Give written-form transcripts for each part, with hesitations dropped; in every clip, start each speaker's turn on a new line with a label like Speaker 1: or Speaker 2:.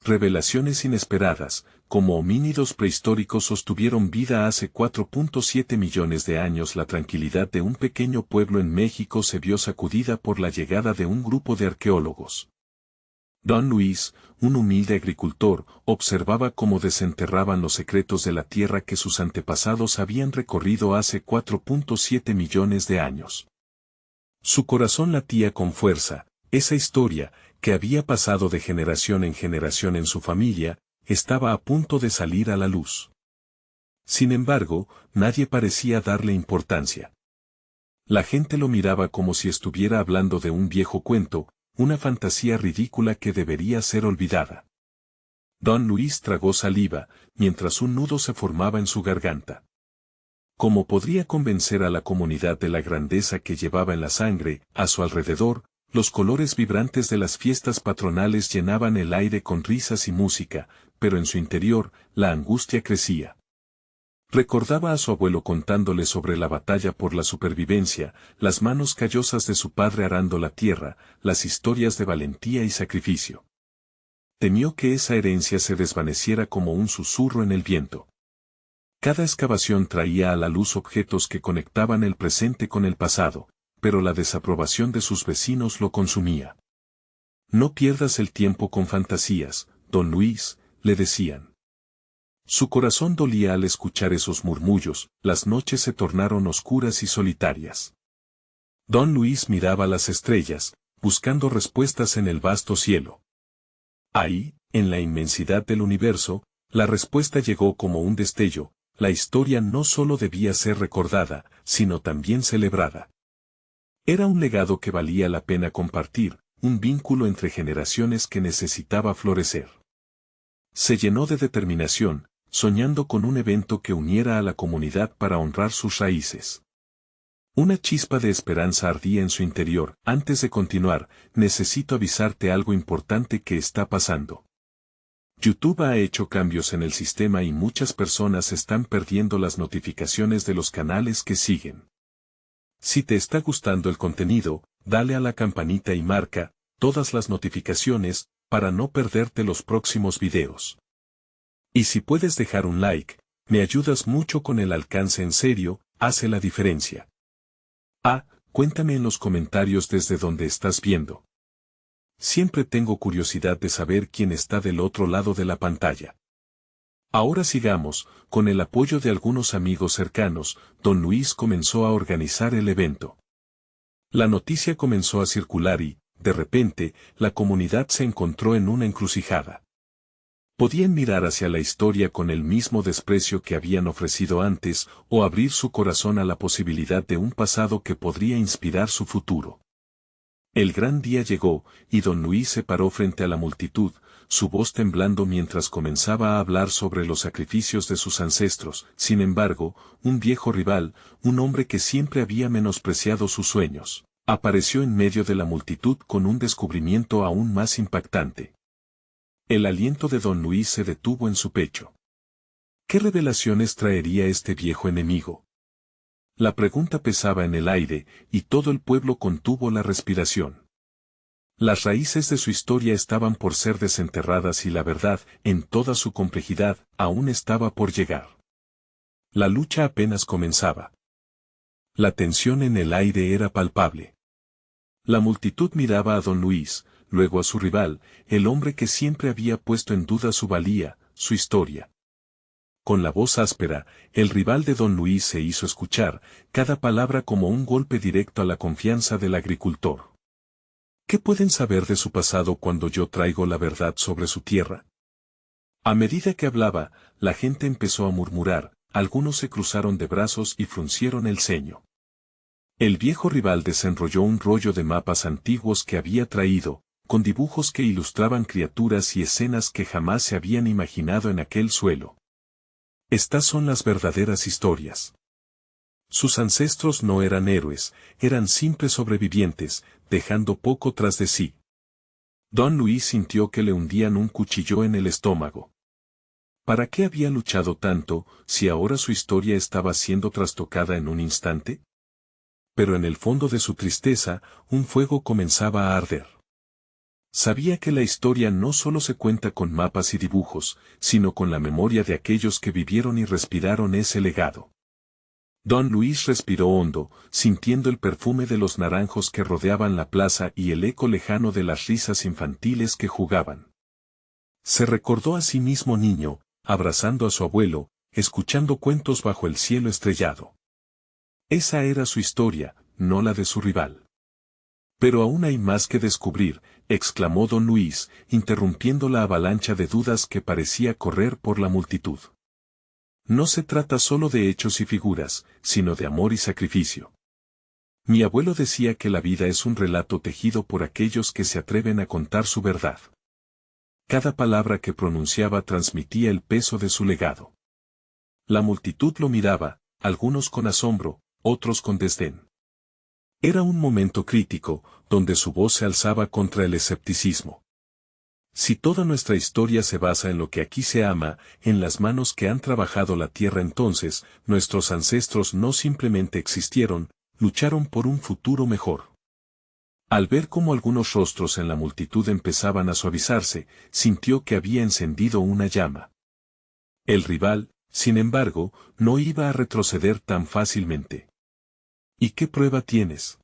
Speaker 1: Revelaciones inesperadas, como homínidos prehistóricos sostuvieron vida hace 4.7 millones de años. La tranquilidad de un pequeño pueblo en México se vio sacudida por la llegada de un grupo de arqueólogos. Don Luis, un humilde agricultor, observaba cómo desenterraban los secretos de la tierra que sus antepasados habían recorrido hace 4.7 millones de años. Su corazón latía con fuerza. Esa historia, que había pasado de generación en generación en su familia, estaba a punto de salir a la luz. Sin embargo, nadie parecía darle importancia. La gente lo miraba como si estuviera hablando de un viejo cuento, una fantasía ridícula que debería ser olvidada. Don Luis tragó saliva, mientras un nudo se formaba en su garganta. ¿Cómo podría convencer a la comunidad de la grandeza que llevaba en la sangre? A su alrededor, los colores vibrantes de las fiestas patronales llenaban el aire con risas y música, pero en su interior, la angustia crecía. Recordaba a su abuelo contándole sobre la batalla por la supervivencia, las manos callosas de su padre arando la tierra, las historias de valentía y sacrificio. Temió que esa herencia se desvaneciera como un susurro en el viento. Cada excavación traía a la luz objetos que conectaban el presente con el pasado, pero la desaprobación de sus vecinos lo consumía. No pierdas el tiempo con fantasías, don Luis, le decían. Su corazón dolía al escuchar esos murmullos, las noches se tornaron oscuras y solitarias. Don Luis miraba las estrellas, buscando respuestas en el vasto cielo. Ahí, en la inmensidad del universo, la respuesta llegó como un destello. La historia no solo debía ser recordada, sino también celebrada. Era un legado que valía la pena compartir, un vínculo entre generaciones que necesitaba florecer. Se llenó de determinación, soñando con un evento que uniera a la comunidad para honrar sus raíces. Una chispa de esperanza ardía en su interior. Antes de continuar, necesito avisarte algo importante que está pasando. YouTube ha hecho cambios en el sistema y muchas personas están perdiendo las notificaciones de los canales que siguen. Si te está gustando el contenido, dale a la campanita y marca todas las notificaciones para no perderte los próximos videos. Y si puedes dejar un like, me ayudas mucho con el alcance. En serio, hace la diferencia. Cuéntame en los comentarios desde donde estás viendo. Siempre tengo curiosidad de saber quién está del otro lado de la pantalla. Ahora sigamos, con el apoyo de algunos amigos cercanos, don Luis comenzó a organizar el evento. La noticia comenzó a circular y, de repente, la comunidad se encontró en una encrucijada. Podían mirar hacia la historia con el mismo desprecio que habían ofrecido antes, o abrir su corazón a la posibilidad de un pasado que podría inspirar su futuro. El gran día llegó, y don Luis se paró frente a la multitud, su voz temblando mientras comenzaba a hablar sobre los sacrificios de sus ancestros. Sin embargo, un viejo rival, un hombre que siempre había menospreciado sus sueños, apareció en medio de la multitud con un descubrimiento aún más impactante. El aliento de don Luis se detuvo en su pecho. ¿Qué revelaciones traería este viejo enemigo? La pregunta pesaba en el aire, y todo el pueblo contuvo la respiración. Las raíces de su historia estaban por ser desenterradas y la verdad, en toda su complejidad, aún estaba por llegar. La lucha apenas comenzaba. La tensión en el aire era palpable. La multitud miraba a don Luis, luego a su rival, el hombre que siempre había puesto en duda su valía, su historia. Con la voz áspera, el rival de don Luis se hizo escuchar, cada palabra como un golpe directo a la confianza del agricultor. ¿Qué pueden saber de su pasado cuando yo traigo la verdad sobre su tierra? A medida que hablaba, la gente empezó a murmurar, algunos se cruzaron de brazos y fruncieron el ceño. El viejo rival desenrolló un rollo de mapas antiguos que había traído, con dibujos que ilustraban criaturas y escenas que jamás se habían imaginado en aquel suelo. Estas son las verdaderas historias. Sus ancestros no eran héroes, eran simples sobrevivientes, dejando poco tras de sí. Don Luis sintió que le hundían un cuchillo en el estómago. ¿Para qué había luchado tanto, si ahora su historia estaba siendo trastocada en un instante? Pero en el fondo de su tristeza, un fuego comenzaba a arder. Sabía que la historia no solo se cuenta con mapas y dibujos, sino con la memoria de aquellos que vivieron y respiraron ese legado. Don Luis respiró hondo, sintiendo el perfume de los naranjos que rodeaban la plaza y el eco lejano de las risas infantiles que jugaban. Se recordó a sí mismo niño, abrazando a su abuelo, escuchando cuentos bajo el cielo estrellado. Esa era su historia, no la de su rival. Pero aún hay más que descubrir, exclamó don Luis, interrumpiendo la avalancha de dudas que parecía correr por la multitud. No se trata solo de hechos y figuras, sino de amor y sacrificio. Mi abuelo decía que la vida es un relato tejido por aquellos que se atreven a contar su verdad. Cada palabra que pronunciaba transmitía el peso de su legado. La multitud lo miraba, algunos con asombro, otros con desdén. Era un momento crítico, donde su voz se alzaba contra el escepticismo. Si toda nuestra historia se basa en lo que aquí se ama, en las manos que han trabajado la tierra, entonces, nuestros ancestros no simplemente existieron, lucharon por un futuro mejor. Al ver cómo algunos rostros en la multitud empezaban a suavizarse, sintió que había encendido una llama. El rival, sin embargo, no iba a retroceder tan fácilmente. ¿Y qué prueba tienes?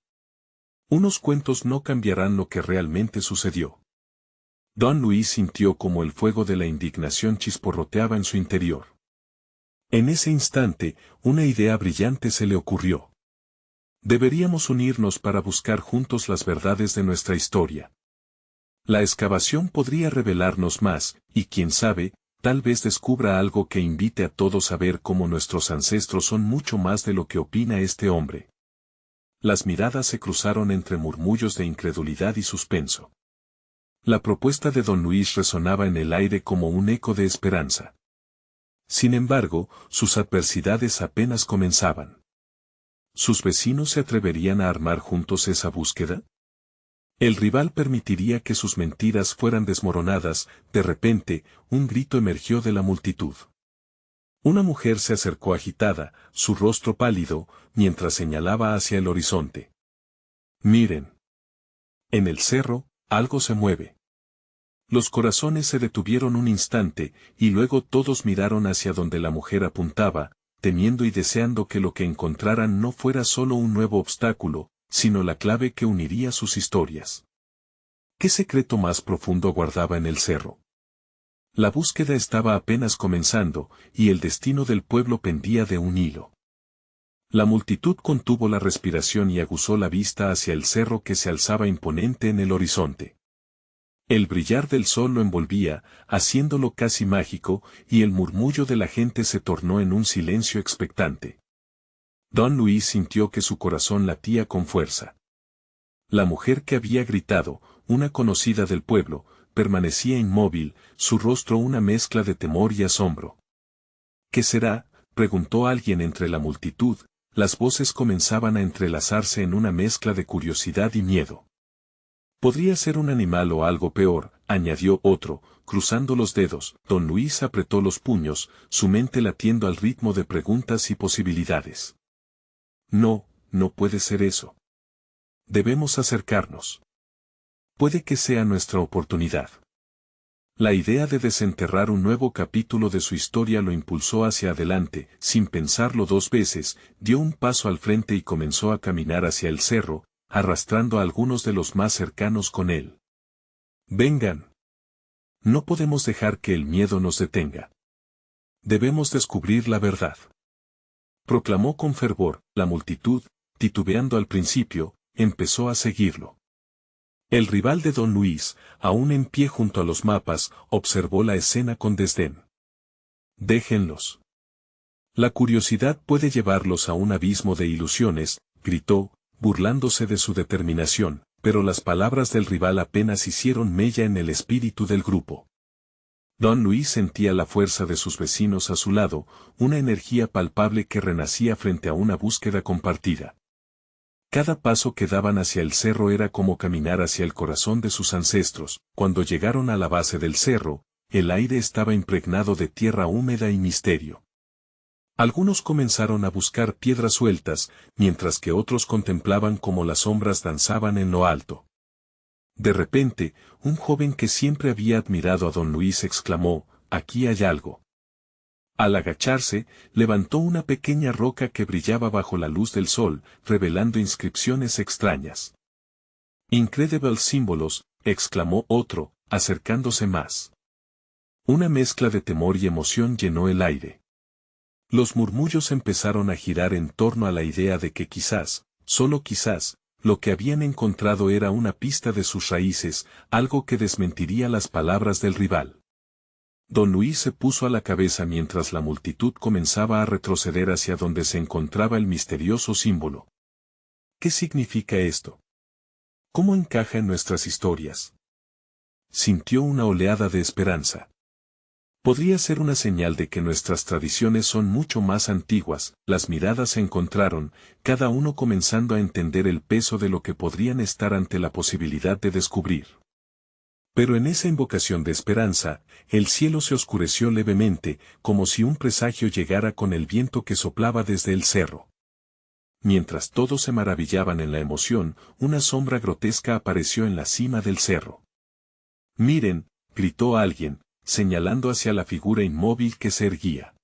Speaker 1: Unos cuentos no cambiarán lo que realmente sucedió. Don Luis sintió como el fuego de la indignación chisporroteaba en su interior. En ese instante, una idea brillante se le ocurrió. Deberíamos unirnos para buscar juntos las verdades de nuestra historia. La excavación podría revelarnos más, y quién sabe, tal vez descubra algo que invite a todos a ver cómo nuestros ancestros son mucho más de lo que opina este hombre. Las miradas se cruzaron entre murmullos de incredulidad y suspenso. La propuesta de don Luis resonaba en el aire como un eco de esperanza. Sin embargo, sus adversidades apenas comenzaban. ¿Sus vecinos se atreverían a armar juntos esa búsqueda? ¿El rival permitiría que sus mentiras fueran desmoronadas? De repente, un grito emergió de la multitud. Una mujer se acercó agitada, su rostro pálido, mientras señalaba hacia el horizonte. Miren. En el cerro, algo se mueve. Los corazones se detuvieron un instante, y luego todos miraron hacia donde la mujer apuntaba, temiendo y deseando que lo que encontraran no fuera solo un nuevo obstáculo, sino la clave que uniría sus historias. ¿Qué secreto más profundo guardaba en el cerro? La búsqueda estaba apenas comenzando, y el destino del pueblo pendía de un hilo. La multitud contuvo la respiración y aguzó la vista hacia el cerro que se alzaba imponente en el horizonte. El brillar del sol lo envolvía, haciéndolo casi mágico, y el murmullo de la gente se tornó en un silencio expectante. Don Luis sintió que su corazón latía con fuerza. La mujer que había gritado, una conocida del pueblo, permanecía inmóvil, su rostro una mezcla de temor y asombro. ¿Qué será?, preguntó alguien entre la multitud, las voces comenzaban a entrelazarse en una mezcla de curiosidad y miedo. Podría ser un animal o algo peor, añadió otro, cruzando los dedos. Don Luis apretó los puños, su mente latiendo al ritmo de preguntas y posibilidades. No, no puede ser eso. Debemos acercarnos. Puede que sea nuestra oportunidad. La idea de desenterrar un nuevo capítulo de su historia lo impulsó hacia adelante, sin pensarlo dos veces, dio un paso al frente y comenzó a caminar hacia el cerro, arrastrando a algunos de los más cercanos con él. Vengan. No podemos dejar que el miedo nos detenga. Debemos descubrir la verdad. Proclamó con fervor. La multitud, titubeando al principio, empezó a seguirlo. El rival de don Luis, aún en pie junto a los mapas, observó la escena con desdén. Déjenlos. La curiosidad puede llevarlos a un abismo de ilusiones, gritó, burlándose de su determinación, pero las palabras del rival apenas hicieron mella en el espíritu del grupo. Don Luis sentía la fuerza de sus vecinos a su lado, una energía palpable que renacía frente a una búsqueda compartida. Cada paso que daban hacia el cerro era como caminar hacia el corazón de sus ancestros. Cuando llegaron a la base del cerro, el aire estaba impregnado de tierra húmeda y misterio. Algunos comenzaron a buscar piedras sueltas, mientras que otros contemplaban cómo las sombras danzaban en lo alto. De repente, un joven que siempre había admirado a don Luis exclamó, «Aquí hay algo». Al agacharse, levantó una pequeña roca que brillaba bajo la luz del sol, revelando inscripciones extrañas. «Incredible símbolos», exclamó otro, acercándose más. Una mezcla de temor y emoción llenó el aire. Los murmullos empezaron a girar en torno a la idea de que quizás, solo quizás, lo que habían encontrado era una pista de sus raíces, algo que desmentiría las palabras del rival. Don Luis se puso a la cabeza mientras la multitud comenzaba a retroceder hacia donde se encontraba el misterioso símbolo. ¿Qué significa esto? ¿Cómo encaja en nuestras historias? Sintió una oleada de esperanza. Podría ser una señal de que nuestras tradiciones son mucho más antiguas. Las miradas se encontraron, cada uno comenzando a entender el peso de lo que podrían estar ante la posibilidad de descubrir. Pero en esa invocación de esperanza, el cielo se oscureció levemente, como si un presagio llegara con el viento que soplaba desde el cerro. Mientras todos se maravillaban en la emoción, una sombra grotesca apareció en la cima del cerro. «Miren», gritó alguien, señalando hacia la figura inmóvil que se erguía.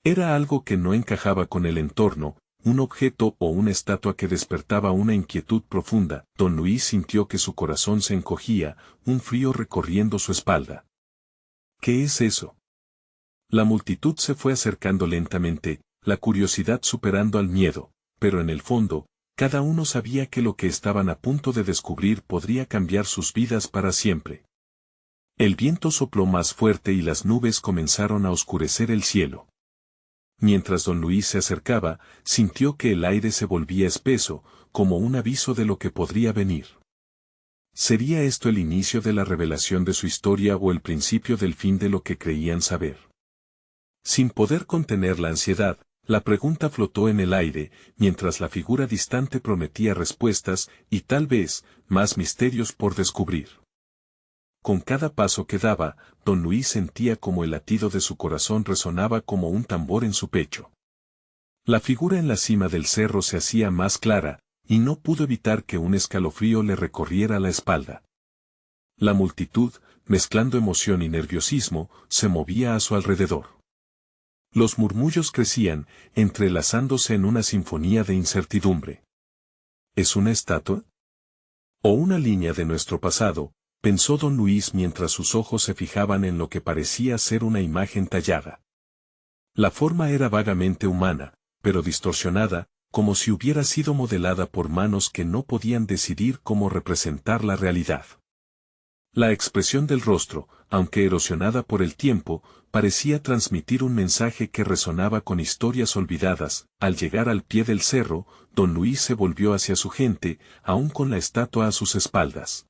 Speaker 1: Era algo que no encajaba con el entorno, un objeto o una estatua que despertaba una inquietud profunda. Don Luis sintió que su corazón se encogía, un frío recorriendo su espalda. ¿Qué es eso? La multitud se fue acercando lentamente, la curiosidad superando al miedo, pero en el fondo, cada uno sabía que lo que estaban a punto de descubrir podría cambiar sus vidas para siempre. El viento sopló más fuerte y las nubes comenzaron a oscurecer el cielo. Mientras don Luis se acercaba, sintió que el aire se volvía espeso, como un aviso de lo que podría venir. ¿Sería esto el inicio de la revelación de su historia o el principio del fin de lo que creían saber? Sin poder contener la ansiedad, la pregunta flotó en el aire, mientras la figura distante prometía respuestas y tal vez, más misterios por descubrir. Con cada paso que daba, don Luis sentía como el latido de su corazón resonaba como un tambor en su pecho. La figura en la cima del cerro se hacía más clara, y no pudo evitar que un escalofrío le recorriera la espalda. La multitud, mezclando emoción y nerviosismo, se movía a su alrededor. Los murmullos crecían, entrelazándose en una sinfonía de incertidumbre. ¿Es una estatua? ¿O una línea de nuestro pasado?, pensó don Luis mientras sus ojos se fijaban en lo que parecía ser una imagen tallada. La forma era vagamente humana, pero distorsionada, como si hubiera sido modelada por manos que no podían decidir cómo representar la realidad. La expresión del rostro, aunque erosionada por el tiempo, parecía transmitir un mensaje que resonaba con historias olvidadas. Al llegar al pie del cerro, don Luis se volvió hacia su gente, aún con la estatua a sus espaldas.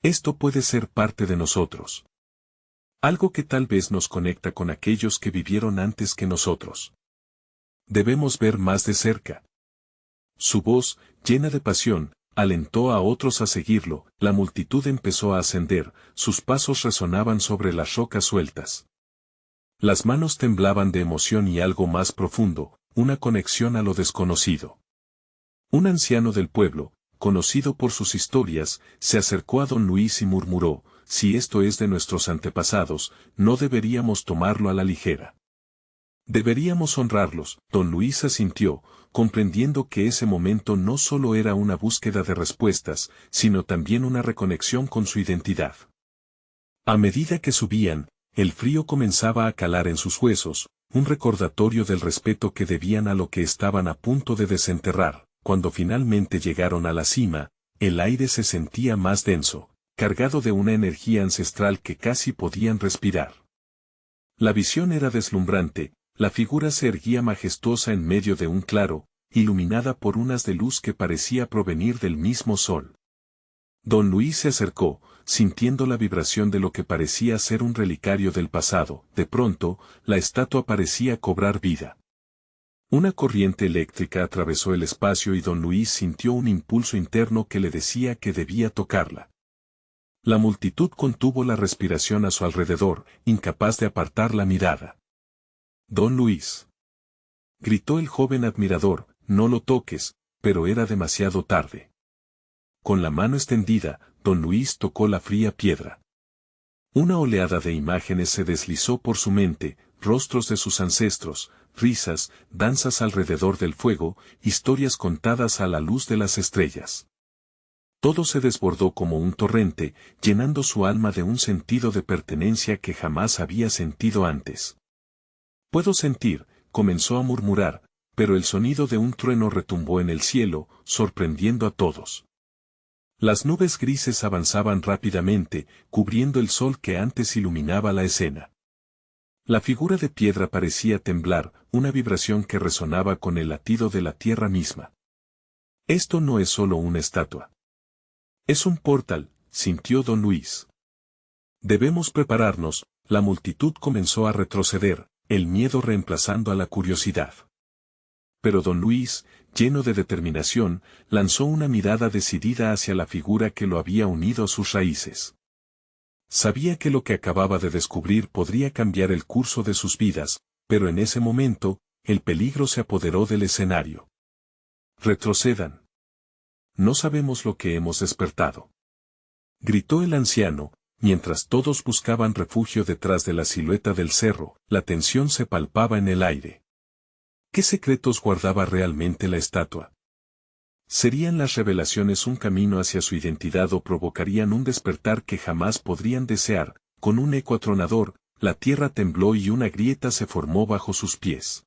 Speaker 1: Esto puede ser parte de nosotros. Algo que tal vez nos conecta con aquellos que vivieron antes que nosotros. Debemos ver más de cerca. Su voz, llena de pasión, alentó a otros a seguirlo. La multitud empezó a ascender, sus pasos resonaban sobre las rocas sueltas. Las manos temblaban de emoción y algo más profundo, una conexión a lo desconocido. Un anciano del pueblo, conocido por sus historias, se acercó a don Luis y murmuró, «Si esto es de nuestros antepasados, no deberíamos tomarlo a la ligera. Deberíamos honrarlos». Don Luis asintió, comprendiendo que ese momento no solo era una búsqueda de respuestas, sino también una reconexión con su identidad. A medida que subían, el frío comenzaba a calar en sus huesos, un recordatorio del respeto que debían a lo que estaban a punto de desenterrar. Cuando finalmente llegaron a la cima, el aire se sentía más denso, cargado de una energía ancestral que casi podían respirar. La visión era deslumbrante, la figura se erguía majestuosa en medio de un claro, iluminada por un haz de luz que parecía provenir del mismo sol. Don Luis se acercó, sintiendo la vibración de lo que parecía ser un relicario del pasado. De pronto, la estatua parecía cobrar vida. Una corriente eléctrica atravesó el espacio y don Luis sintió un impulso interno que le decía que debía tocarla. La multitud contuvo la respiración a su alrededor, incapaz de apartar la mirada. «Don Luis», gritó el joven admirador, «no lo toques», pero era demasiado tarde. Con la mano extendida, don Luis tocó la fría piedra. Una oleada de imágenes se deslizó por su mente, rostros de sus ancestros, risas, danzas alrededor del fuego, historias contadas a la luz de las estrellas. Todo se desbordó como un torrente, llenando su alma de un sentido de pertenencia que jamás había sentido antes. «Puedo sentir», comenzó a murmurar, pero el sonido de un trueno retumbó en el cielo, sorprendiendo a todos. Las nubes grises avanzaban rápidamente, cubriendo el sol que antes iluminaba la escena. La figura de piedra parecía temblar, una vibración que resonaba con el latido de la tierra misma. «Esto no es solo una estatua. Es un portal», sintió don Luis. «Debemos prepararnos». La multitud comenzó a retroceder, el miedo reemplazando a la curiosidad. Pero don Luis, lleno de determinación, lanzó una mirada decidida hacia la figura que lo había unido a sus raíces. Sabía que lo que acababa de descubrir podría cambiar el curso de sus vidas, pero en ese momento, el peligro se apoderó del escenario. «Retrocedan. No sabemos lo que hemos despertado», gritó el anciano, mientras todos buscaban refugio detrás de la silueta del cerro. La tensión se palpaba en el aire. ¿Qué secretos guardaba realmente la estatua? ¿Serían las revelaciones un camino hacia su identidad o provocarían un despertar que jamás podrían desear? Con un eco atronador, la tierra tembló y una grieta se formó bajo sus pies.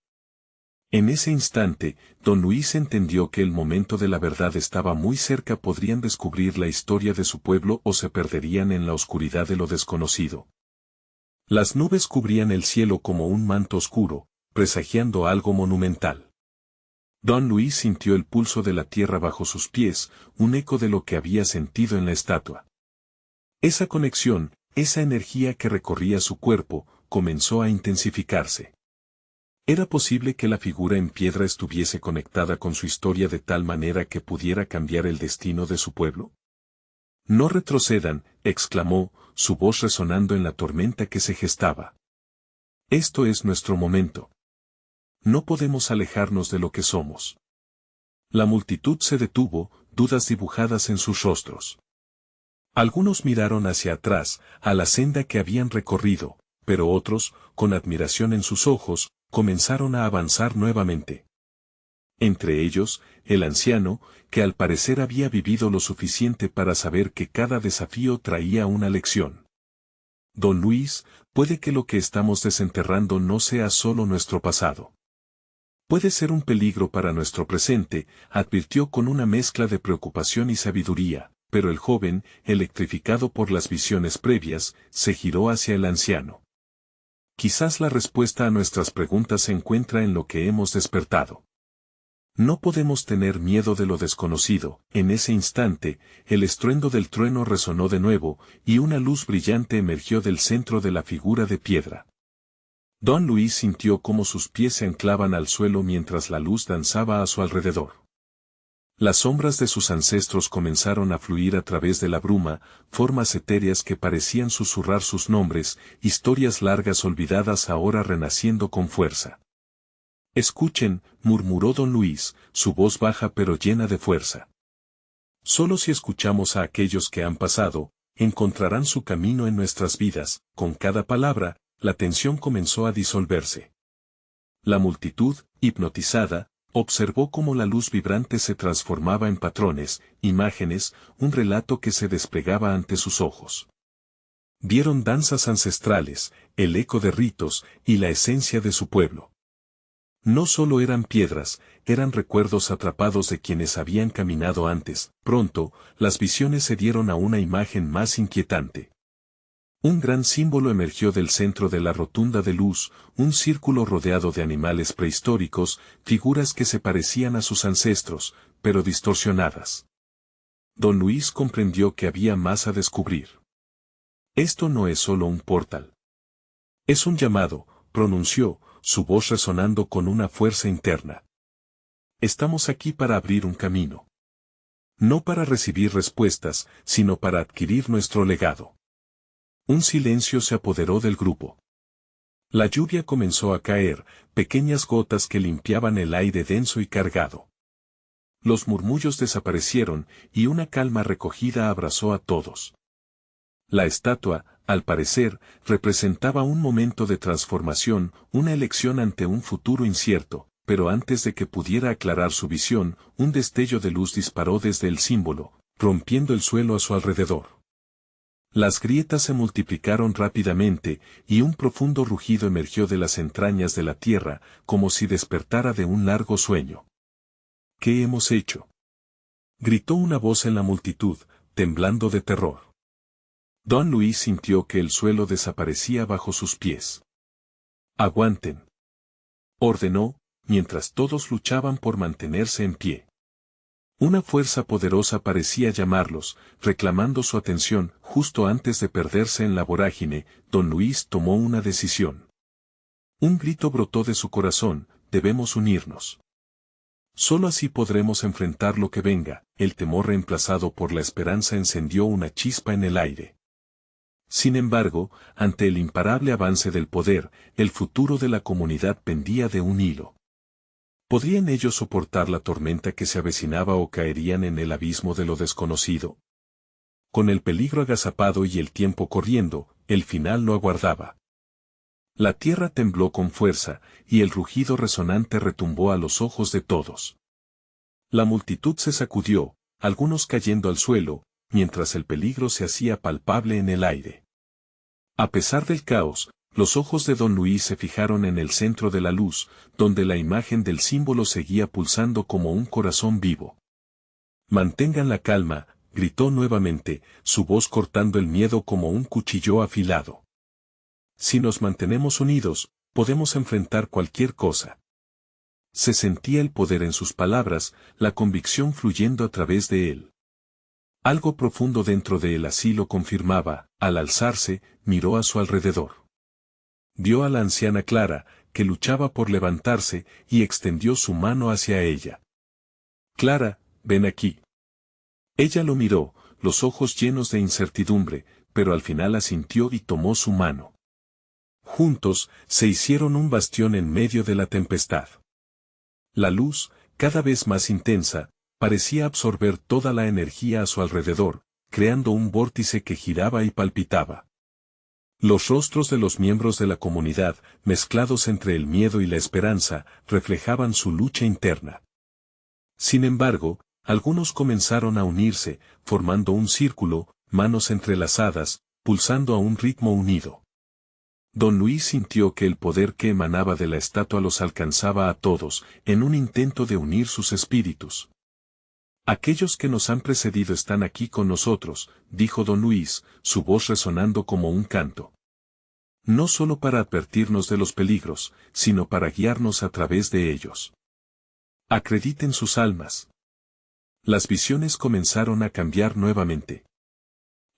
Speaker 1: En ese instante, don Luis entendió que el momento de la verdad estaba muy cerca. Podrían descubrir la historia de su pueblo o se perderían en la oscuridad de lo desconocido. Las nubes cubrían el cielo como un manto oscuro, presagiando algo monumental. Don Luis sintió el pulso de la tierra bajo sus pies, un eco de lo que había sentido en la estatua. Esa conexión, esa energía que recorría su cuerpo, comenzó a intensificarse. ¿Era posible que la figura en piedra estuviese conectada con su historia de tal manera que pudiera cambiar el destino de su pueblo? «No retrocedan», exclamó, su voz resonando en la tormenta que se gestaba. «Esto es nuestro momento. No podemos alejarnos de lo que somos». La multitud se detuvo, dudas dibujadas en sus rostros. Algunos miraron hacia atrás, a la senda que habían recorrido, pero otros, con admiración en sus ojos, comenzaron a avanzar nuevamente. Entre ellos, el anciano, que al parecer había vivido lo suficiente para saber que cada desafío traía una lección. «Don Luis, puede que lo que estamos desenterrando no sea solo nuestro pasado. Puede ser un peligro para nuestro presente», advirtió con una mezcla de preocupación y sabiduría, pero el joven, electrificado por las visiones previas, se giró hacia el anciano. «Quizás la respuesta a nuestras preguntas se encuentra en lo que hemos despertado. No podemos tener miedo de lo desconocido». En ese instante, el estruendo del trueno resonó de nuevo, y una luz brillante emergió del centro de la figura de piedra. Don Luis sintió cómo sus pies se anclaban al suelo mientras la luz danzaba a su alrededor. Las sombras de sus ancestros comenzaron a fluir a través de la bruma, formas etéreas que parecían susurrar sus nombres, historias largas olvidadas ahora renaciendo con fuerza. «Escuchen», murmuró don Luis, su voz baja pero llena de fuerza. «Solo si escuchamos a aquellos que han pasado, encontrarán su camino en nuestras vidas». Con cada palabra, la tensión comenzó a disolverse. La multitud, hipnotizada, observó cómo la luz vibrante se transformaba en patrones, imágenes, un relato que se desplegaba ante sus ojos. Vieron danzas ancestrales, el eco de ritos, y la esencia de su pueblo. No solo eran piedras, eran recuerdos atrapados de quienes habían caminado antes. Pronto, las visiones se dieron a una imagen más inquietante. Un gran símbolo emergió del centro de la rotunda de luz, un círculo rodeado de animales prehistóricos, figuras que se parecían a sus ancestros, pero distorsionadas. Don Luis comprendió que había más a descubrir. «Esto no es solo un portal. Es un llamado», pronunció, su voz resonando con una fuerza interna. «Estamos aquí para abrir un camino. No para recibir respuestas, sino para adquirir nuestro legado». Un silencio se apoderó del grupo. La lluvia comenzó a caer, pequeñas gotas que limpiaban el aire denso y cargado. Los murmullos desaparecieron y una calma recogida abrazó a todos. La estatua, al parecer, representaba un momento de transformación, una elección ante un futuro incierto, pero antes de que pudiera aclarar su visión, un destello de luz disparó desde el símbolo, rompiendo el suelo a su alrededor. Las grietas se multiplicaron rápidamente, y un profundo rugido emergió de las entrañas de la tierra, como si despertara de un largo sueño. ¿Qué hemos hecho?, gritó una voz en la multitud, temblando de terror. Don Luis sintió que el suelo desaparecía bajo sus pies. «Aguanten», ordenó, mientras todos luchaban por mantenerse en pie. Una fuerza poderosa parecía llamarlos, reclamando su atención. Justo antes de perderse en la vorágine, Don Luis tomó una decisión. Un grito brotó de su corazón: debemos unirnos. Solo así podremos enfrentar lo que venga. El temor reemplazado por la esperanza encendió una chispa en el aire. Sin embargo, ante el imparable avance del poder, el futuro de la comunidad pendía de un hilo. ¿Podrían ellos soportar la tormenta que se avecinaba o caerían en el abismo de lo desconocido? Con el peligro agazapado y el tiempo corriendo, el final lo aguardaba. La tierra tembló con fuerza, y el rugido resonante retumbó a los ojos de todos. La multitud se sacudió, algunos cayendo al suelo, mientras el peligro se hacía palpable en el aire. A pesar del caos, los ojos de Don Luis se fijaron en el centro de la luz, donde la imagen del símbolo seguía pulsando como un corazón vivo. «Mantengan la calma», gritó nuevamente, su voz cortando el miedo como un cuchillo afilado. «Si nos mantenemos unidos, podemos enfrentar cualquier cosa». Se sentía el poder en sus palabras, la convicción fluyendo a través de él. Algo profundo dentro de él así lo confirmaba. Al alzarse, miró a su alrededor. Vio a la anciana Clara, que luchaba por levantarse, y extendió su mano hacia ella. «Clara, ven aquí». Ella lo miró, los ojos llenos de incertidumbre, pero al final asintió y tomó su mano. Juntos, se hicieron un bastión en medio de la tempestad. La luz, cada vez más intensa, parecía absorber toda la energía a su alrededor, creando un vórtice que giraba y palpitaba. Los rostros de los miembros de la comunidad, mezclados entre el miedo y la esperanza, reflejaban su lucha interna. Sin embargo, algunos comenzaron a unirse, formando un círculo, manos entrelazadas, pulsando a un ritmo unido. Don Luis sintió que el poder que emanaba de la estatua los alcanzaba a todos, en un intento de unir sus espíritus. «Aquellos que nos han precedido están aquí con nosotros», dijo Don Luis, su voz resonando como un canto. «No solo para advertirnos de los peligros, sino para guiarnos a través de ellos. Acrediten sus almas». Las visiones comenzaron a cambiar nuevamente.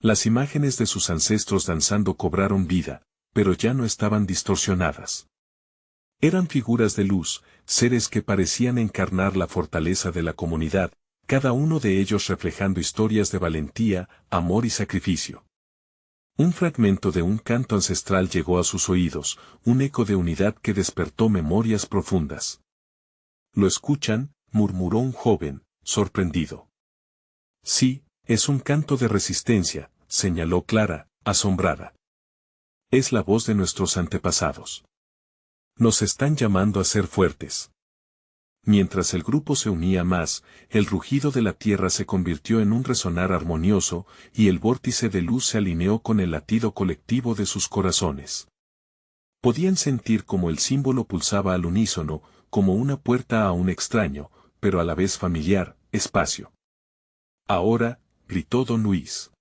Speaker 1: Las imágenes de sus ancestros danzando cobraron vida, pero ya no estaban distorsionadas. Eran figuras de luz, seres que parecían encarnar la fortaleza de la comunidad, cada uno de ellos reflejando historias de valentía, amor y sacrificio. Un fragmento de un canto ancestral llegó a sus oídos, un eco de unidad que despertó memorias profundas. «¿Lo escuchan?», murmuró un joven, sorprendido. «Sí, es un canto de resistencia», señaló Clara, asombrada. «Es la voz de nuestros antepasados. Nos están llamando a ser fuertes». Mientras el grupo se unía más, el rugido de la tierra se convirtió en un resonar armonioso, y el vórtice de luz se alineó con el latido colectivo de sus corazones. Podían sentir como el símbolo pulsaba al unísono, como una puerta a un extraño, pero a la vez familiar, espacio. «Ahora», gritó Don Luis.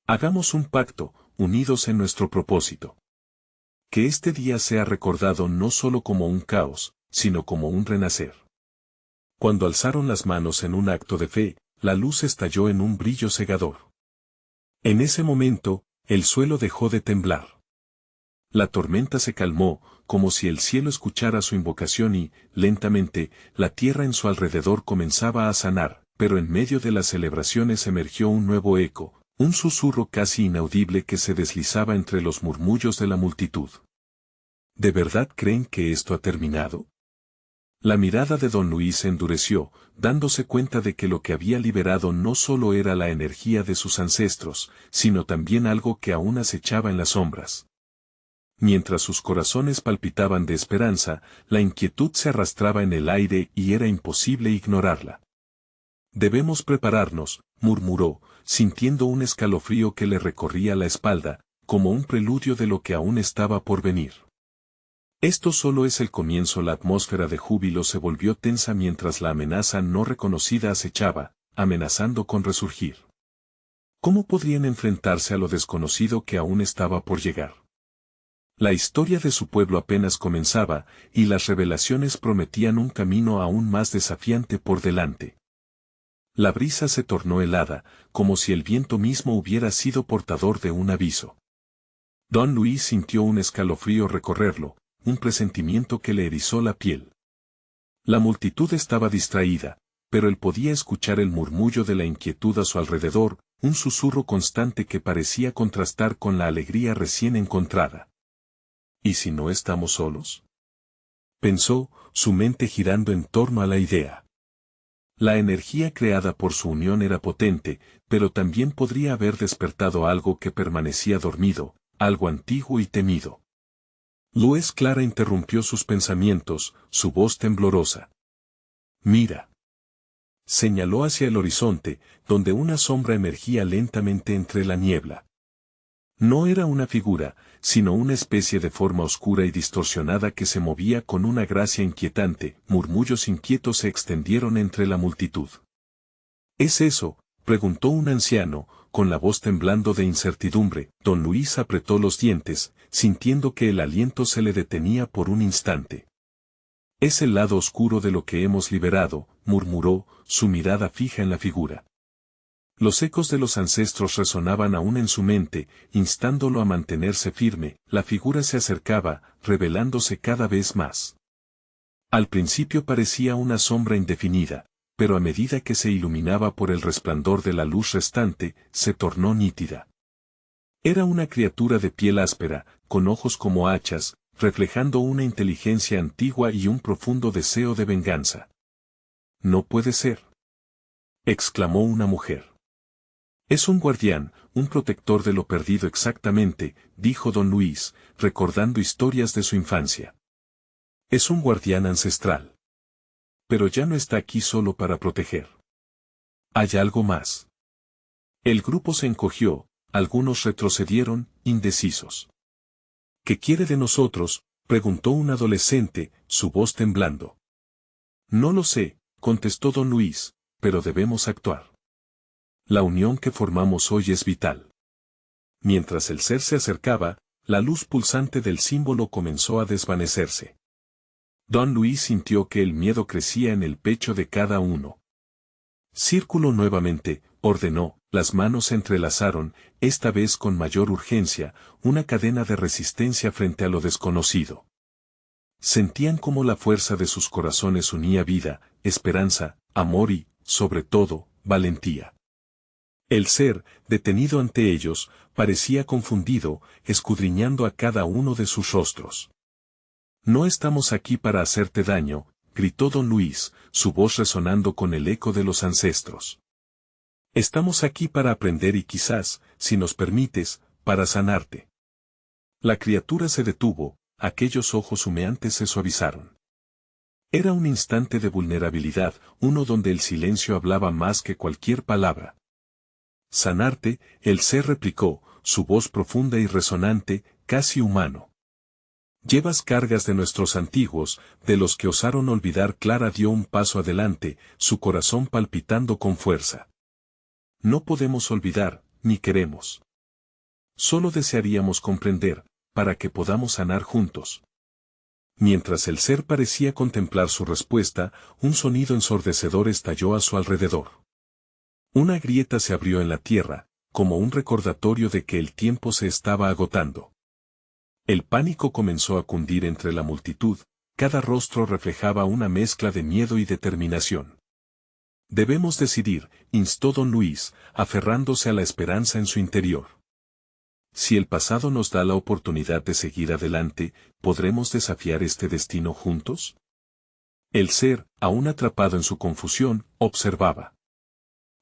Speaker 1: «Hagamos un pacto, unidos en nuestro propósito. Que este día sea recordado no solo como un caos, sino como un renacer». Cuando alzaron las manos en un acto de fe, la luz estalló en un brillo cegador. En ese momento, el suelo dejó de temblar. La tormenta se calmó, como si el cielo escuchara su invocación y, lentamente, la tierra en su alrededor comenzaba a sanar, pero en medio de las celebraciones emergió un nuevo eco, un susurro casi inaudible que se deslizaba entre los murmullos de la multitud. «¿De verdad creen que esto ha terminado?», La mirada de don Luis se endureció, dándose cuenta de que lo que había liberado no solo era la energía de sus ancestros, sino también algo que aún acechaba en las sombras. Mientras sus corazones palpitaban de esperanza, la inquietud se arrastraba en el aire y era imposible ignorarla. «Debemos prepararnos», murmuró, sintiendo un escalofrío que le recorría la espalda, como un preludio de lo que aún estaba por venir. Esto solo es el comienzo. La atmósfera de júbilo se volvió tensa mientras la amenaza no reconocida acechaba, amenazando con resurgir. ¿Cómo podrían enfrentarse a lo desconocido que aún estaba por llegar? La historia de su pueblo apenas comenzaba, y las revelaciones prometían un camino aún más desafiante por delante. La brisa se tornó helada, como si el viento mismo hubiera sido portador de un aviso. Don Luis sintió un escalofrío recorrerlo, un presentimiento que le erizó la piel. La multitud estaba distraída, pero él podía escuchar el murmullo de la inquietud a su alrededor, un susurro constante que parecía contrastar con la alegría recién encontrada. ¿Y si no estamos solos?, pensó, su mente girando en torno a la idea. La energía creada por su unión era potente, pero también podría haber despertado algo que permanecía dormido, algo antiguo y temido. Luz clara interrumpió sus pensamientos, su voz temblorosa. «Mira». Señaló hacia el horizonte, donde una sombra emergía lentamente entre la niebla. No era una figura, sino una especie de forma oscura y distorsionada que se movía con una gracia inquietante. Murmullos inquietos se extendieron entre la multitud. «¿Es eso?», preguntó un anciano, con la voz temblando de incertidumbre. Don Luis apretó los dientes, sintiendo que el aliento se le detenía por un instante. «Es el lado oscuro de lo que hemos liberado», murmuró, su mirada fija en la figura. Los ecos de los ancestros resonaban aún en su mente, instándolo a mantenerse firme. La figura se acercaba, revelándose cada vez más. Al principio parecía una sombra indefinida, pero a medida que se iluminaba por el resplandor de la luz restante, se tornó nítida. Era una criatura de piel áspera, con ojos como hachas, reflejando una inteligencia antigua y un profundo deseo de venganza. «No puede ser», exclamó una mujer. «Es un guardián, un protector de lo perdido». «Exactamente», dijo don Luis, recordando historias de su infancia. «Es un guardián ancestral. Pero ya no está aquí solo para proteger. Hay algo más». El grupo se encogió, algunos retrocedieron, indecisos. «¿Qué quiere de nosotros?», preguntó un adolescente, su voz temblando. «No lo sé», contestó don Luis, «pero debemos actuar. La unión que formamos hoy es vital». Mientras el ser se acercaba, la luz pulsante del símbolo comenzó a desvanecerse. Don Luis sintió que el miedo crecía en el pecho de cada uno. «Círculo nuevamente», ordenó, las manos se entrelazaron, esta vez con mayor urgencia, una cadena de resistencia frente a lo desconocido. Sentían cómo la fuerza de sus corazones unía vida, esperanza, amor y, sobre todo, valentía. El ser, detenido ante ellos, parecía confundido, escudriñando a cada uno de sus rostros. «No estamos aquí para hacerte daño», gritó don Luis, su voz resonando con el eco de los ancestros. «Estamos aquí para aprender y quizás, si nos permites, para sanarte». La criatura se detuvo, aquellos ojos humeantes se suavizaron. Era un instante de vulnerabilidad, uno donde el silencio hablaba más que cualquier palabra. «Sanarte», el ser replicó, su voz profunda y resonante, casi humano. «Llevas cargas de nuestros antiguos, de los que osaron olvidar». Clara dio un paso adelante, su corazón palpitando con fuerza. «No podemos olvidar, ni queremos. Solo desearíamos comprender, para que podamos sanar juntos». Mientras el ser parecía contemplar su respuesta, un sonido ensordecedor estalló a su alrededor. Una grieta se abrió en la tierra, como un recordatorio de que el tiempo se estaba agotando. El pánico comenzó a cundir entre la multitud, cada rostro reflejaba una mezcla de miedo y determinación. «Debemos decidir», instó don Luis, aferrándose a la esperanza en su interior. «Si el pasado nos da la oportunidad de seguir adelante, ¿podremos desafiar este destino juntos?». El ser, aún atrapado en su confusión, observaba.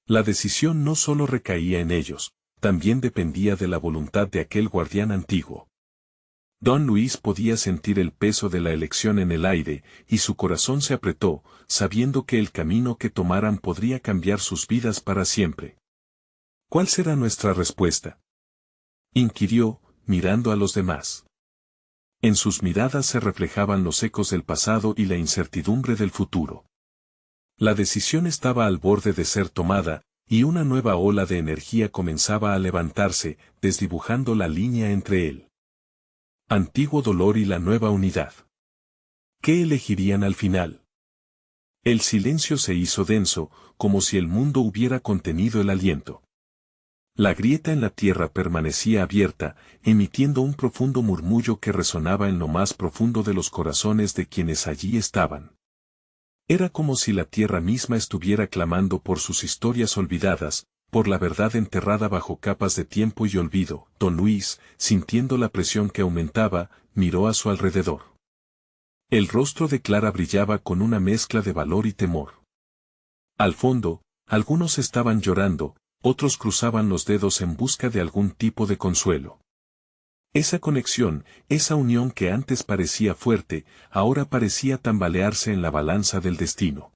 Speaker 1: La decisión no solo recaía en ellos, también dependía de la voluntad de aquel guardián antiguo. Don Luis podía sentir el peso de la elección en el aire, y su corazón se apretó, sabiendo que el camino que tomaran podría cambiar sus vidas para siempre. ¿Cuál será nuestra respuesta?, inquirió, mirando a los demás. En sus miradas se reflejaban los ecos del pasado y la incertidumbre del futuro. La decisión estaba al borde de ser tomada, y una nueva ola de energía comenzaba a levantarse, desdibujando la línea entre el antiguo dolor y la nueva unidad. ¿Qué elegirían al final? El silencio se hizo denso, como si el mundo hubiera contenido el aliento. La grieta en la tierra permanecía abierta, emitiendo un profundo murmullo que resonaba en lo más profundo de los corazones de quienes allí estaban. Era como si la tierra misma estuviera clamando por sus historias olvidadas, por la verdad enterrada bajo capas de tiempo y olvido. Don Luis, sintiendo la presión que aumentaba, miró a su alrededor. El rostro de Clara brillaba con una mezcla de valor y temor. Al fondo, algunos estaban llorando, otros cruzaban los dedos en busca de algún tipo de consuelo. Esa conexión, esa unión que antes parecía fuerte, ahora parecía tambalearse en la balanza del destino.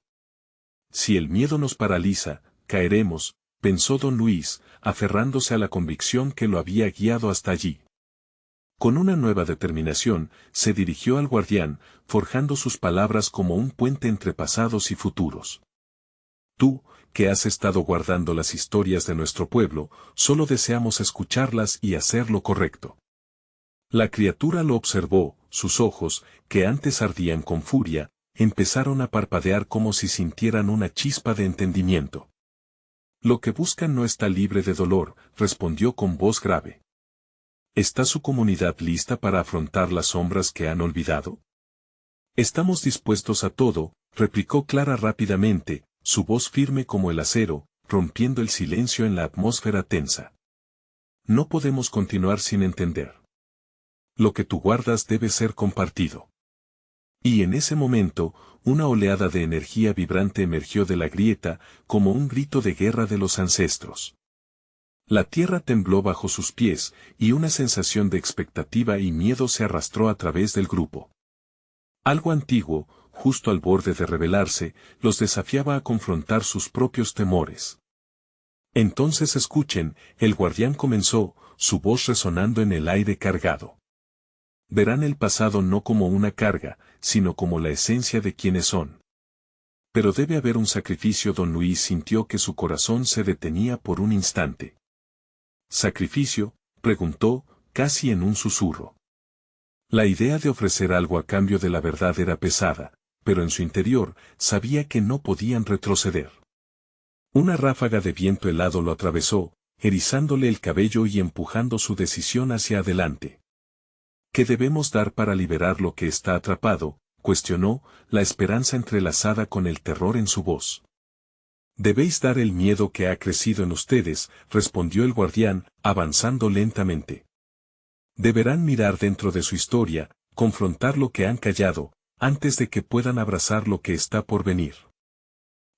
Speaker 1: Si el miedo nos paraliza, caeremos, pensó don Luis, aferrándose a la convicción que lo había guiado hasta allí. Con una nueva determinación, se dirigió al guardián, forjando sus palabras como un puente entre pasados y futuros. Tú, que has estado guardando las historias de nuestro pueblo, solo deseamos escucharlas y hacer lo correcto. La criatura lo observó, sus ojos, que antes ardían con furia, empezaron a parpadear como si sintieran una chispa de entendimiento. Lo que buscan no está libre de dolor, respondió con voz grave. ¿Está su comunidad lista para afrontar las sombras que han olvidado? Estamos dispuestos a todo, replicó Clara rápidamente, su voz firme como el acero, rompiendo el silencio en la atmósfera tensa. No podemos continuar sin entender. Lo que tú guardas debe ser compartido. Y en ese momento, una oleada de energía vibrante emergió de la grieta, como un grito de guerra de los ancestros. La tierra tembló bajo sus pies, y una sensación de expectativa y miedo se arrastró a través del grupo. Algo antiguo, justo al borde de revelarse, los desafiaba a confrontar sus propios temores. Entonces escuchen, el guardián comenzó, su voz resonando en el aire cargado. Verán el pasado no como una carga, sino como la esencia de quienes son. Pero debe haber un sacrificio. Don Luis sintió que su corazón se detenía por un instante. ¿Sacrificio?, preguntó, casi en un susurro. La idea de ofrecer algo a cambio de la verdad era pesada, pero en su interior, sabía que no podían retroceder. Una ráfaga de viento helado lo atravesó, erizándole el cabello y empujando su decisión hacia adelante. ¿Qué debemos dar para liberar lo que está atrapado?, cuestionó, la esperanza entrelazada con el terror en su voz. Debéis dar el miedo que ha crecido en ustedes, respondió el guardián, avanzando lentamente. Deberán mirar dentro de su historia, confrontar lo que han callado, antes de que puedan abrazar lo que está por venir.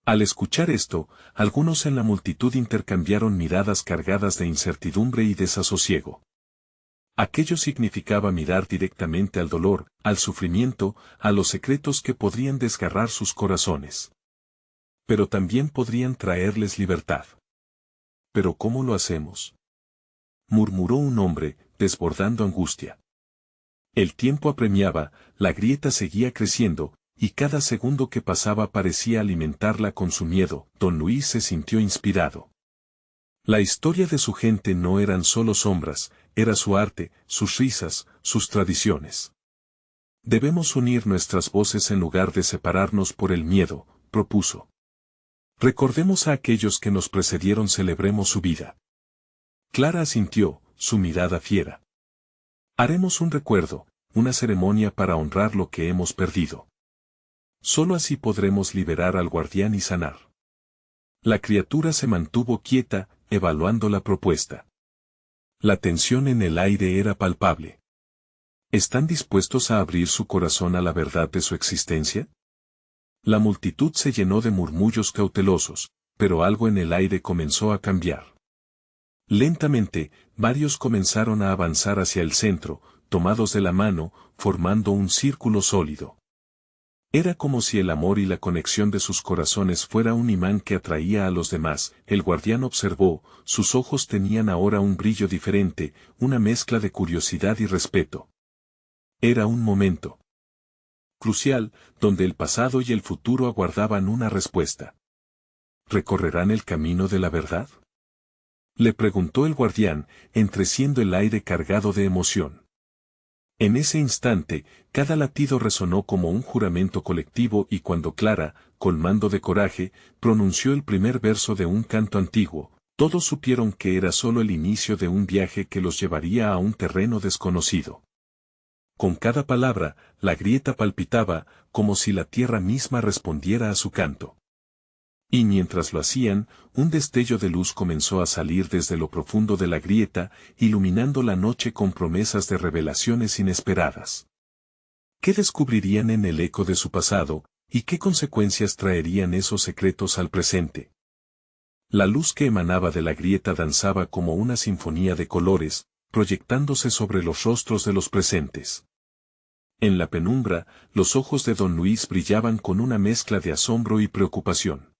Speaker 1: Al escuchar esto, algunos en la multitud intercambiaron miradas cargadas de incertidumbre y desasosiego. Aquello significaba mirar directamente al dolor, al sufrimiento, a los secretos que podrían desgarrar sus corazones. Pero también podrían traerles libertad. ¿Pero cómo lo hacemos?, murmuró un hombre, desbordando angustia. El tiempo apremiaba, la grieta seguía creciendo, y cada segundo que pasaba parecía alimentarla con su miedo. Don Luis se sintió inspirado. La historia de su gente no eran solo sombras, era su arte, sus risas, sus tradiciones. Debemos unir nuestras voces en lugar de separarnos por el miedo, propuso. Recordemos a aquellos que nos precedieron, celebremos su vida. Clara asintió, su mirada fiera. Haremos un recuerdo, una ceremonia para honrar lo que hemos perdido. Solo así podremos liberar al guardián y sanar. La criatura se mantuvo quieta, evaluando la propuesta. La tensión en el aire era palpable. ¿Están dispuestos a abrir su corazón a la verdad de su existencia? La multitud se llenó de murmullos cautelosos, pero algo en el aire comenzó a cambiar. Lentamente, varios comenzaron a avanzar hacia el centro, tomados de la mano, formando un círculo sólido. Era como si el amor y la conexión de sus corazones fuera un imán que atraía a los demás. El guardián observó, sus ojos tenían ahora un brillo diferente, una mezcla de curiosidad y respeto. Era un momento crucial, donde el pasado y el futuro aguardaban una respuesta. ¿Recorrerán el camino de la verdad?, le preguntó el guardián, entreciendo el aire cargado de emoción. En ese instante, cada latido resonó como un juramento colectivo y cuando Clara, colmando de coraje, pronunció el primer verso de un canto antiguo, todos supieron que era solo el inicio de un viaje que los llevaría a un terreno desconocido. Con cada palabra, la grieta palpitaba, como si la tierra misma respondiera a su canto. Y mientras lo hacían, un destello de luz comenzó a salir desde lo profundo de la grieta, iluminando la noche con promesas de revelaciones inesperadas. ¿Qué descubrirían en el eco de su pasado, y qué consecuencias traerían esos secretos al presente? La luz que emanaba de la grieta danzaba como una sinfonía de colores, proyectándose sobre los rostros de los presentes. En la penumbra, los ojos de don Luis brillaban con una mezcla de asombro y preocupación.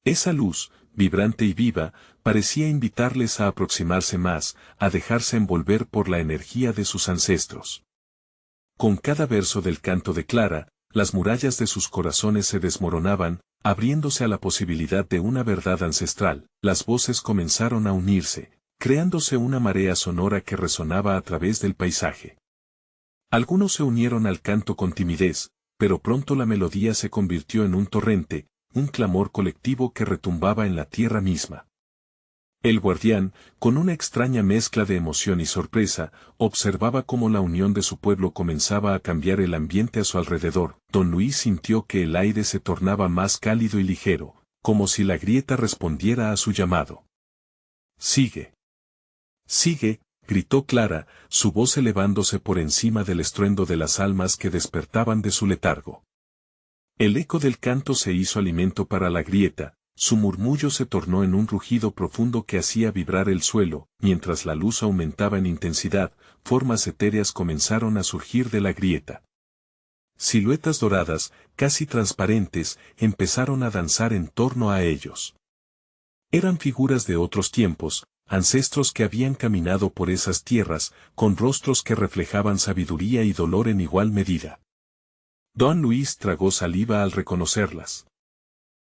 Speaker 1: Esa luz, vibrante y viva, parecía invitarles a aproximarse más, a dejarse envolver por la energía de sus ancestros. Con cada verso del canto de Clara, las murallas de sus corazones se desmoronaban, abriéndose a la posibilidad de una verdad ancestral. Las voces comenzaron a unirse, creándose una marea sonora que resonaba a través del paisaje. Algunos se unieron al canto con timidez, pero pronto la melodía se convirtió en un torrente, un clamor colectivo que retumbaba en la tierra misma. El guardián, con una extraña mezcla de emoción y sorpresa, observaba cómo la unión de su pueblo comenzaba a cambiar el ambiente a su alrededor. Don Luis sintió que el aire se tornaba más cálido y ligero, como si la grieta respondiera a su llamado. «Sigue. Sigue», gritó Clara, su voz elevándose por encima del estruendo de las almas que despertaban de su letargo. El eco del canto se hizo alimento para la grieta, su murmullo se tornó en un rugido profundo que hacía vibrar el suelo, mientras la luz aumentaba en intensidad, formas etéreas comenzaron a surgir de la grieta. Siluetas doradas, casi transparentes, empezaron a danzar en torno a ellos. Eran figuras de otros tiempos, ancestros que habían caminado por esas tierras, con rostros que reflejaban sabiduría y dolor en igual medida. Don Luis tragó saliva al reconocerlas.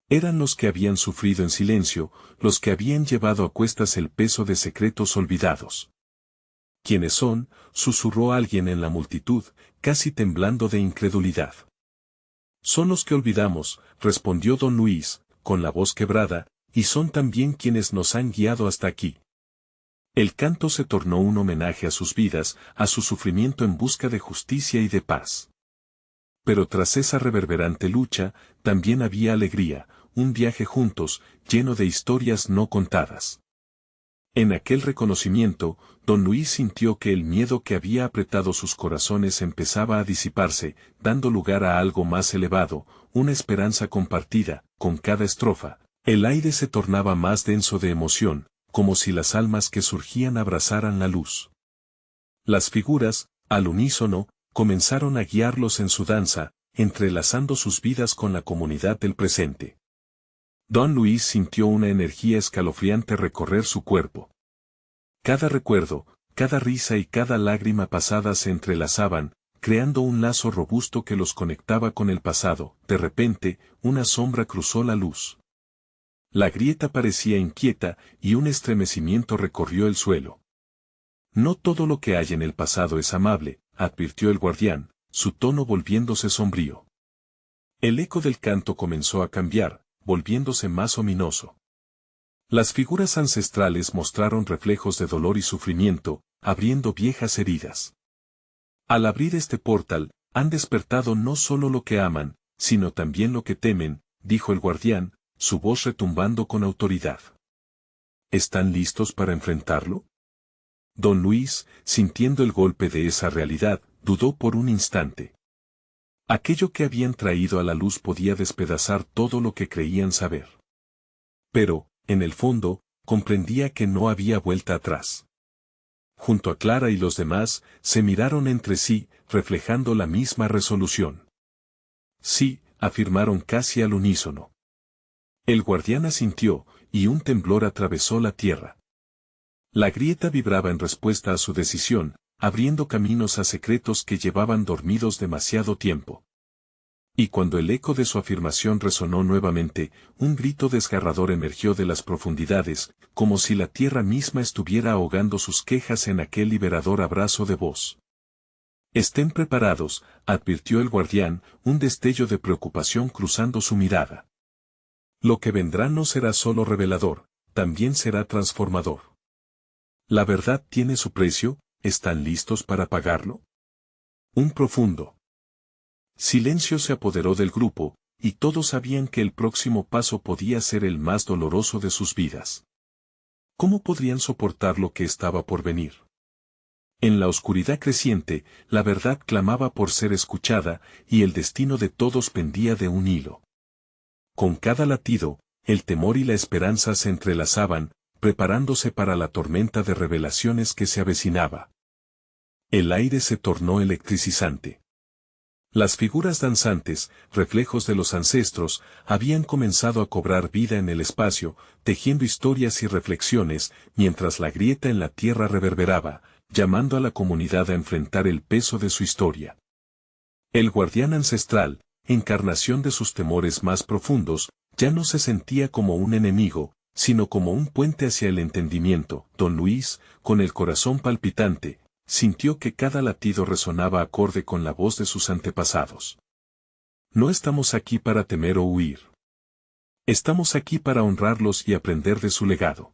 Speaker 1: Eran los que habían sufrido en silencio, los que habían llevado a cuestas el peso de secretos olvidados. ¿Quiénes son?, susurró alguien en la multitud, casi temblando de incredulidad. Son los que olvidamos, respondió don Luis, con la voz quebrada, y son también quienes nos han guiado hasta aquí. El canto se tornó un homenaje a sus vidas, a su sufrimiento en busca de justicia y de paz. Pero tras esa reverberante lucha, también había alegría, un viaje juntos, lleno de historias no contadas. En aquel reconocimiento, don Luis sintió que el miedo que había apretado sus corazones empezaba a disiparse, dando lugar a algo más elevado, una esperanza compartida. Con cada estrofa, el aire se tornaba más denso de emoción, como si las almas que surgían abrazaran la luz. Las figuras, al unísono, comenzaron a guiarlos en su danza, entrelazando sus vidas con la comunidad del presente. Don Luis sintió una energía escalofriante recorrer su cuerpo. Cada recuerdo, cada risa y cada lágrima pasada se entrelazaban, creando un lazo robusto que los conectaba con el pasado. De repente, una sombra cruzó la luz. La grieta parecía inquieta, y un estremecimiento recorrió el suelo. No todo lo que hay en el pasado es amable, advirtió el guardián, su tono volviéndose sombrío. El eco del canto comenzó a cambiar, volviéndose más ominoso. Las figuras ancestrales mostraron reflejos de dolor y sufrimiento, abriendo viejas heridas. Al abrir este portal, han despertado no solo lo que aman, sino también lo que temen, dijo el guardián, su voz retumbando con autoridad. ¿Están listos para enfrentarlo? Don Luis, sintiendo el golpe de esa realidad, dudó por un instante. Aquello que habían traído a la luz podía despedazar todo lo que creían saber. Pero, en el fondo, comprendía que no había vuelta atrás. Junto a Clara y los demás, se miraron entre sí, reflejando la misma resolución. Sí, afirmaron casi al unísono. El guardián asintió, y un temblor atravesó la tierra. La grieta vibraba en respuesta a su decisión, abriendo caminos a secretos que llevaban dormidos demasiado tiempo. Y cuando el eco de su afirmación resonó nuevamente, un grito desgarrador emergió de las profundidades, como si la tierra misma estuviera ahogando sus quejas en aquel liberador abrazo de voz. Estén preparados, advirtió el guardián, un destello de preocupación cruzando su mirada. Lo que vendrá no será solo revelador, también será transformador. La verdad tiene su precio, ¿están listos para pagarlo? Un profundo silencio se apoderó del grupo, y todos sabían que el próximo paso podía ser el más doloroso de sus vidas. ¿Cómo podrían soportar lo que estaba por venir? En la oscuridad creciente, la verdad clamaba por ser escuchada, y el destino de todos pendía de un hilo. Con cada latido, el temor y la esperanza se entrelazaban, preparándose para la tormenta de revelaciones que se avecinaba. El aire se tornó electrizante. Las figuras danzantes, reflejos de los ancestros, habían comenzado a cobrar vida en el espacio, tejiendo historias y reflexiones, mientras la grieta en la tierra reverberaba, llamando a la comunidad a enfrentar el peso de su historia. El guardián ancestral, encarnación de sus temores más profundos, ya no se sentía como un enemigo, sino como un puente hacia el entendimiento. Don Luis, con el corazón palpitante, sintió que cada latido resonaba acorde con la voz de sus antepasados. No estamos aquí para temer o huir. Estamos aquí para honrarlos y aprender de su legado.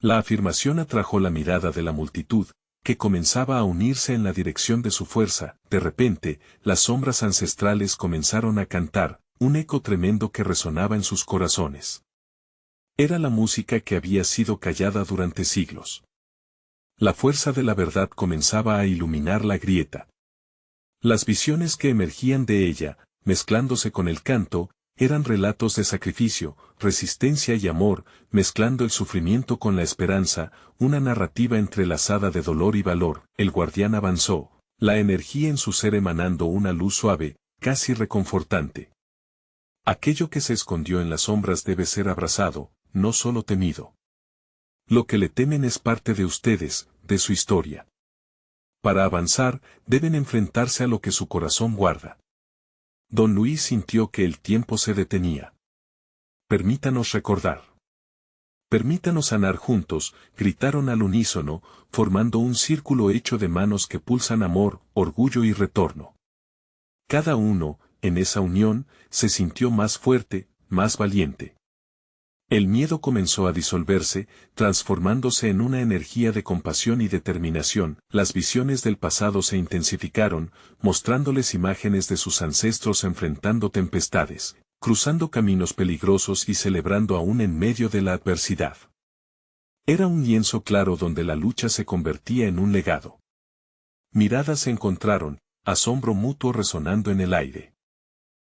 Speaker 1: La afirmación atrajo la mirada de la multitud, que comenzaba a unirse en la dirección de su fuerza. De repente, las sombras ancestrales comenzaron a cantar, un eco tremendo que resonaba en sus corazones. Era la música que había sido callada durante siglos. La fuerza de la verdad comenzaba a iluminar la grieta. Las visiones que emergían de ella, mezclándose con el canto, eran relatos de sacrificio, resistencia y amor, mezclando el sufrimiento con la esperanza, una narrativa entrelazada de dolor y valor. El guardián avanzó, la energía en su ser emanando una luz suave, casi reconfortante. Aquello que se escondió en las sombras debe ser abrazado, no solo temido. Lo que le temen es parte de ustedes, de su historia. Para avanzar, deben enfrentarse a lo que su corazón guarda. Don Luis sintió que el tiempo se detenía. Permítanos recordar. Permítanos sanar juntos, gritaron al unísono, formando un círculo hecho de manos que pulsan amor, orgullo y retorno. Cada uno, en esa unión, se sintió más fuerte, más valiente. El miedo comenzó a disolverse, transformándose en una energía de compasión y determinación. Las visiones del pasado se intensificaron, mostrándoles imágenes de sus ancestros enfrentando tempestades, cruzando caminos peligrosos y celebrando aún en medio de la adversidad. Era un lienzo claro donde la lucha se convertía en un legado. Miradas se encontraron, asombro mutuo resonando en el aire.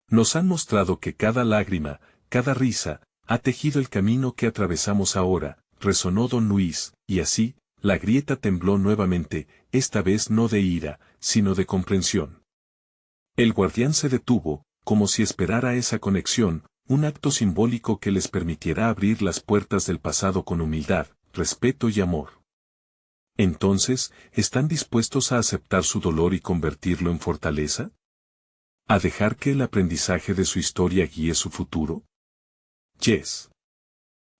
Speaker 1: Nos han mostrado que cada lágrima, cada risa, ha tejido el camino que atravesamos ahora, resonó don Luis, y así, la grieta tembló nuevamente, esta vez no de ira, sino de comprensión. El guardián se detuvo, como si esperara esa conexión, un acto simbólico que les permitiera abrir las puertas del pasado con humildad, respeto y amor. Entonces, ¿están dispuestos a aceptar su dolor y convertirlo en fortaleza? ¿A dejar que el aprendizaje de su historia guíe su futuro? Yes.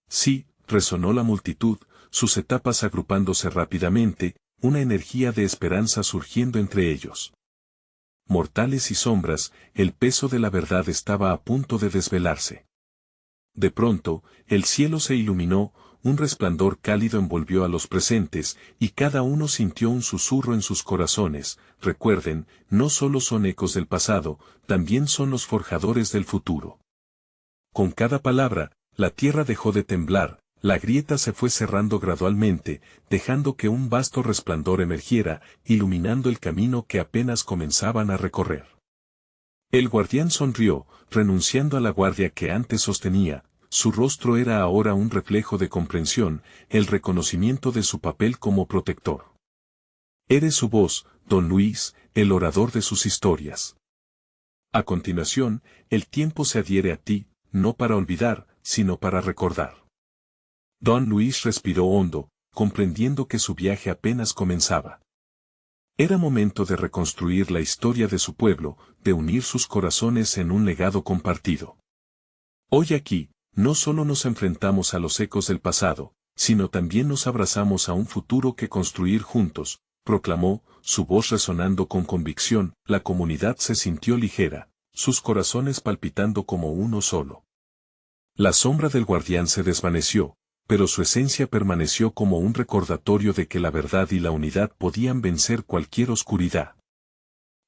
Speaker 1: Sí, resonó la multitud, sus etapas agrupándose rápidamente, una energía de esperanza surgiendo entre ellos. Mortales y sombras, el peso de la verdad estaba a punto de desvelarse. De pronto, el cielo se iluminó, un resplandor cálido envolvió a los presentes, y cada uno sintió un susurro en sus corazones. Recuerden, no solo son ecos del pasado, también son los forjadores del futuro. Con cada palabra, la tierra dejó de temblar, la grieta se fue cerrando gradualmente, dejando que un vasto resplandor emergiera, iluminando el camino que apenas comenzaban a recorrer. El guardián sonrió, renunciando a la guardia que antes sostenía. Su rostro era ahora un reflejo de comprensión, el reconocimiento de su papel como protector. Eres su voz, don Luis, el orador de sus historias. A continuación, el tiempo se adhiere a ti, no para olvidar, sino para recordar. Don Luis respiró hondo, comprendiendo que su viaje apenas comenzaba. Era momento de reconstruir la historia de su pueblo, de unir sus corazones en un legado compartido. Hoy aquí, no solo nos enfrentamos a los ecos del pasado, sino también nos abrazamos a un futuro que construir juntos, proclamó, su voz resonando con convicción. La comunidad se sintió ligera, sus corazones palpitando como uno solo. La sombra del guardián se desvaneció, pero su esencia permaneció como un recordatorio de que la verdad y la unidad podían vencer cualquier oscuridad.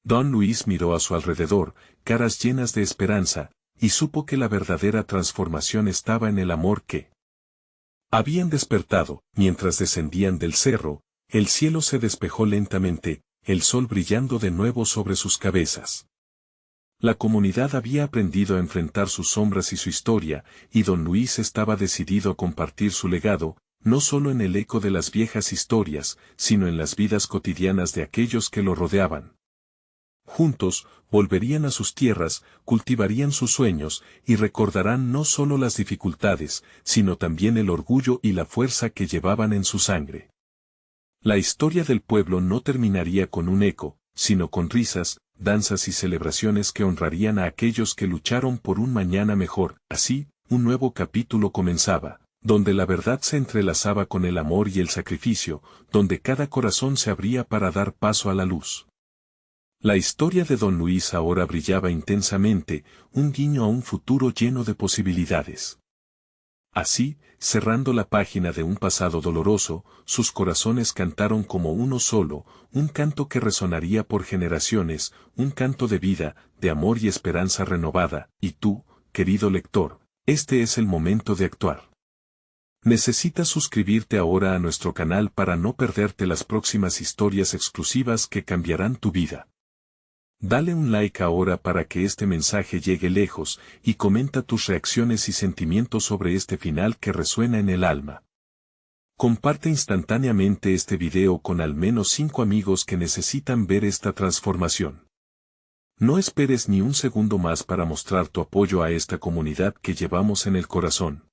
Speaker 1: Don Luis miró a su alrededor, caras llenas de esperanza, y supo que la verdadera transformación estaba en el amor que habían despertado. Mientras descendían del cerro, el cielo se despejó lentamente, el sol brillando de nuevo sobre sus cabezas. La comunidad había aprendido a enfrentar sus sombras y su historia, y don Luis estaba decidido a compartir su legado, no solo en el eco de las viejas historias, sino en las vidas cotidianas de aquellos que lo rodeaban. Juntos, volverían a sus tierras, cultivarían sus sueños, y recordarán no solo las dificultades, sino también el orgullo y la fuerza que llevaban en su sangre. La historia del pueblo no terminaría con un eco, sino con risas, danzas y celebraciones que honrarían a aquellos que lucharon por un mañana mejor. Así, un nuevo capítulo comenzaba, donde la verdad se entrelazaba con el amor y el sacrificio, donde cada corazón se abría para dar paso a la luz. La historia de don Luis ahora brillaba intensamente, un guiño a un futuro lleno de posibilidades. Así, cerrando la página de un pasado doloroso, sus corazones cantaron como uno solo, un canto que resonaría por generaciones, un canto de vida, de amor y esperanza renovada. Y tú, querido lector, este es el momento de actuar. Necesitas suscribirte ahora a nuestro canal para no perderte las próximas historias exclusivas que cambiarán tu vida. Dale un like ahora para que este mensaje llegue lejos, y comenta tus reacciones y sentimientos sobre este final que resuena en el alma. Comparte instantáneamente este video con al menos 5 amigos que necesitan ver esta transformación. No esperes ni un segundo más para mostrar tu apoyo a esta comunidad que llevamos en el corazón.